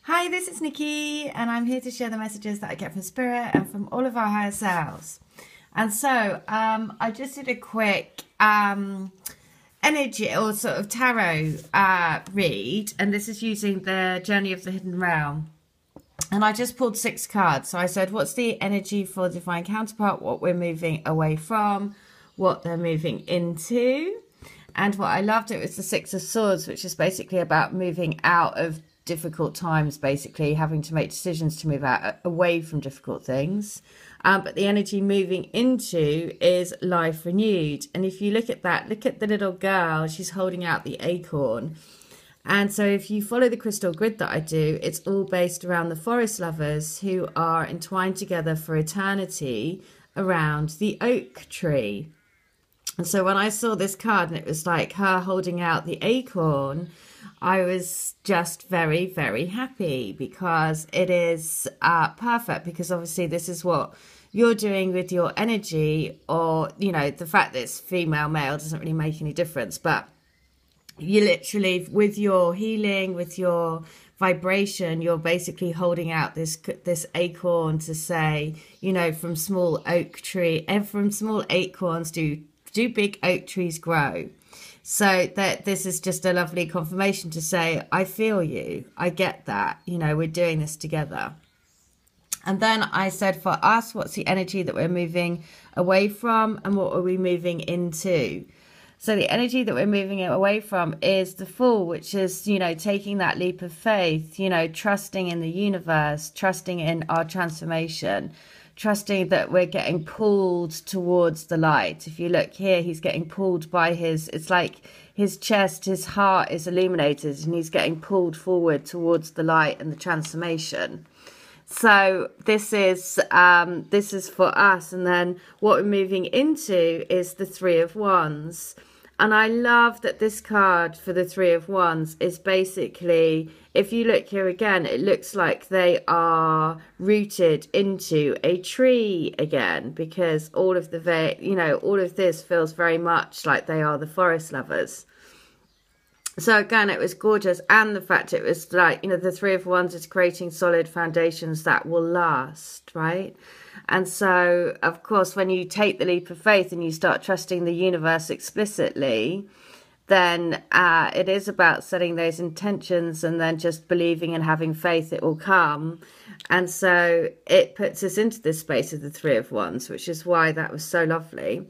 Hi, this is Nikki, and I'm here to share the messages that I get from Spirit and from all of our higher selves. And so, I just did a quick energy or sort of tarot read, and this is using the Journey of the Hidden Realm. And I just pulled 6 cards. So I said, what's the energy for divine counterpart? What we're moving away from, what they're moving into. And what I loved, it was the 6 of Swords, which is basically about moving out of difficult times, basically having to make decisions to move out away from difficult things. But the energy moving into is life renewed. And if you look at that, look at the little girl, she's holding out the acorn. And so if you follow the crystal grid that I do, it's all based around the forest lovers who are entwined together for eternity around the oak tree. And so when I saw this card and it was like her holding out the acorn, I was just very, very happy because it is perfect, because obviously this is what you're doing with your energy, or, you know, the fact that it's female, male doesn't really make any difference, but you literally, with your healing, with your vibration, you're basically holding out this acorn to say, you know, from small acorns do big oak trees grow. So that this is just a lovely confirmation to say, I feel you, I get that, you know, we're doing this together. And then I said, for us, what's the energy that we're moving away from, and what are we moving into? So the energy that we're moving away from is the Fool, which is, you know, taking that leap of faith, you know, trusting in the universe, trusting in our transformation, trusting that we're getting pulled towards the light. If you look here, he's getting pulled by it's like his chest, his heart is illuminated, and he's getting pulled forward towards the light and the transformation. So this is for us. And then what we're moving into is the 3 of Wands. And I love that this card for the 3 of Wands is basically, if you look here again, it looks like they are rooted into a tree again, because all of all of this feels very much like they are the forest lovers. So again, it was gorgeous. And the fact it was like, you know, the 3 of Wands is creating solid foundations that will last, right? And so, of course, when you take the leap of faith and you start trusting the universe explicitly, then it is about setting those intentions and then just believing and having faith it will come. And so it puts us into this space of the 3 of Wands, which is why that was so lovely.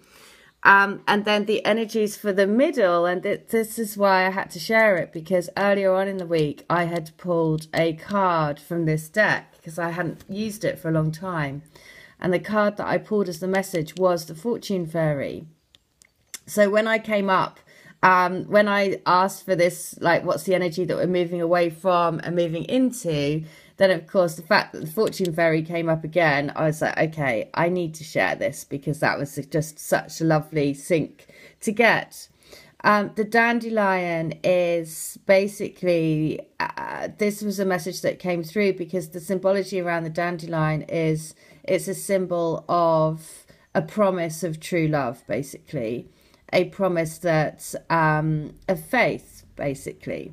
And then the energies for the middle, and this is why I had to share it, because earlier on in the week I had pulled a card from this deck because I hadn't used it for a long time. And the card that I pulled as the message was the Fortune Fairy. So when I came up, when I asked for this, like, what's the energy that we're moving away from and moving into, then of course the fact that the Fortune Fairy came up again, I was like, okay, I need to share this, because that was just such a lovely sync to get. The dandelion is basically, this was a message that came through because the symbology around the dandelion is, it's a symbol of a promise of true love, basically. A promise that, of faith, basically.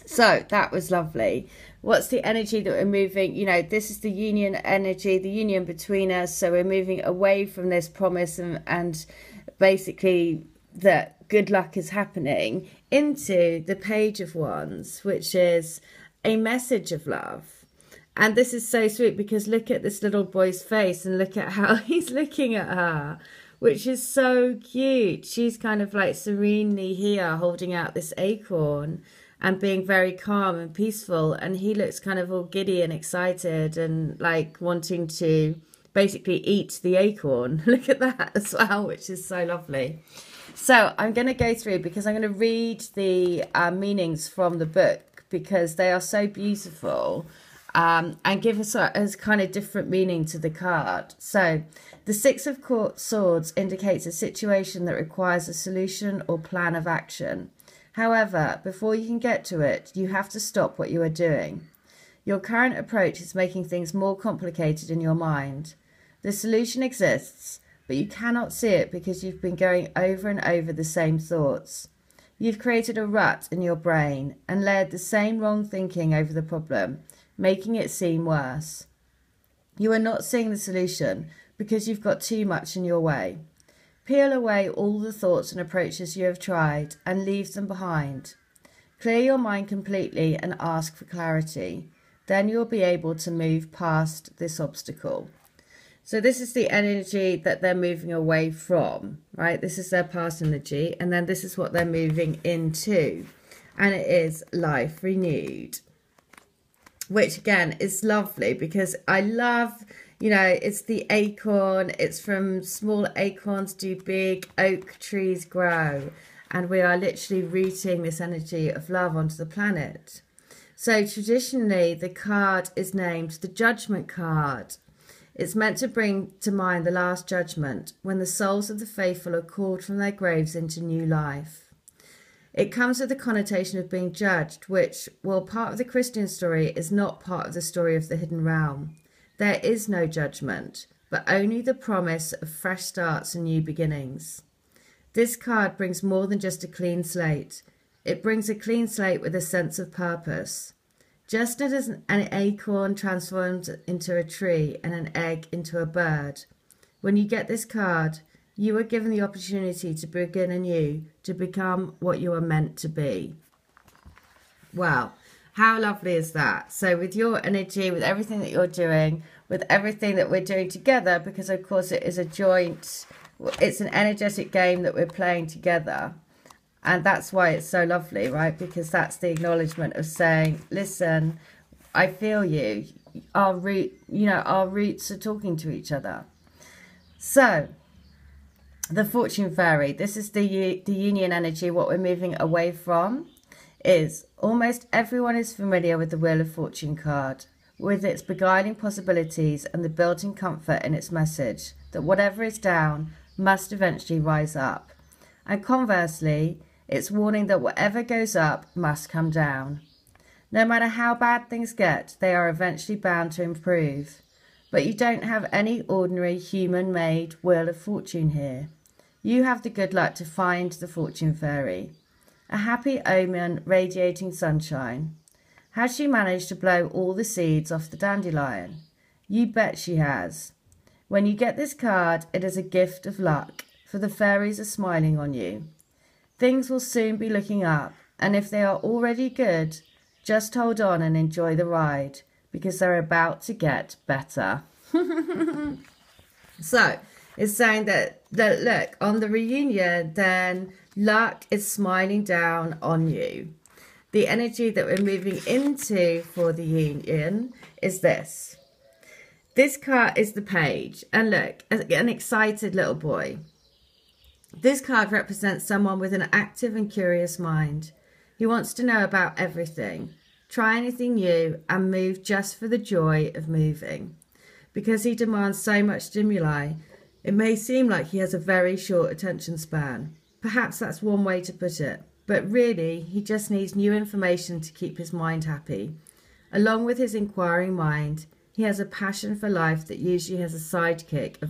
So that was lovely. What's the energy that we're moving? You know, this is the union energy, the union between us. So we're moving away from this promise and basically that good luck is happening, into the Page of Wands, which is a message of love. And this is so sweet because look at this little boy's face and look at how he's looking at her, which is so cute. She's kind of like serenely here holding out this acorn and being very calm and peaceful. And he looks kind of all giddy and excited and like wanting to basically eat the acorn. Look at that as well, which is so lovely. So I'm going to go through, because I'm going to read the meanings from the book, because they are so beautiful, and give us a kind of different meaning to the card. So the 6 of Swords indicates a situation that requires a solution or plan of action. However, before you can get to it, you have to stop what you are doing. Your current approach is making things more complicated in your mind. The solution exists, but you cannot see it because you've been going over and over the same thoughts. You've created a rut in your brain and layered the same wrong thinking over the problem, making it seem worse. You are not seeing the solution because you've got too much in your way. Peel away all the thoughts and approaches you have tried and leave them behind. Clear your mind completely and ask for clarity. Then you'll be able to move past this obstacle. So this is the energy that they're moving away from, right? This is their past energy, and then this is what they're moving into. And it is life renewed, which again is lovely because I love, you know, it's the acorn. It's from small acorns do big oak trees grow. And we are literally rooting this energy of love onto the planet. So traditionally, the card is named the Judgment card. It's meant to bring to mind the Last Judgment, when the souls of the faithful are called from their graves into new life. It comes with the connotation of being judged, which, while part of the Christian story, is not part of the story of the hidden realm. There is no judgment, but only the promise of fresh starts and new beginnings. This card brings more than just a clean slate. It brings a clean slate with a sense of purpose. Just as an acorn transforms into a tree and an egg into a bird, when you get this card, you are given the opportunity to begin anew, to become what you are meant to be. Wow, how lovely is that? So with your energy, with everything that you're doing, with everything that we're doing together, because of course it is a joint, it's an energetic game that we're playing together. And that's why it's so lovely, right? Because that's the acknowledgement of saying, listen, I feel you. Our roots are talking to each other. So the Fortune Fairy, this is the union energy. What we're moving away from is almost everyone is familiar with the Wheel of Fortune card, with its beguiling possibilities and the built-in comfort in its message that whatever is down must eventually rise up. And conversely, it's warning that whatever goes up must come down. No matter how bad things get, they are eventually bound to improve. But you don't have any ordinary human-made Wheel of Fortune here. You have the good luck to find the Fortune Fairy, a happy omen radiating sunshine. Has she managed to blow all the seeds off the dandelion? You bet she has. When you get this card, it is a gift of luck, for the fairies are smiling on you. Things will soon be looking up, and if they are already good, just hold on and enjoy the ride, because they're about to get better. So, it's saying that look, on the reunion, then luck is smiling down on you. The energy that we're moving into for the union is this. This card is the Page, and look, an excited little boy. This card represents someone with an active and curious mind. He wants to know about everything, try anything new, and move just for the joy of moving. Because he demands so much stimuli, it may seem like he has a very short attention span. Perhaps that's one way to put it. But really, he just needs new information to keep his mind happy. Along with his inquiring mind, he has a passion for life that usually has a sidekick of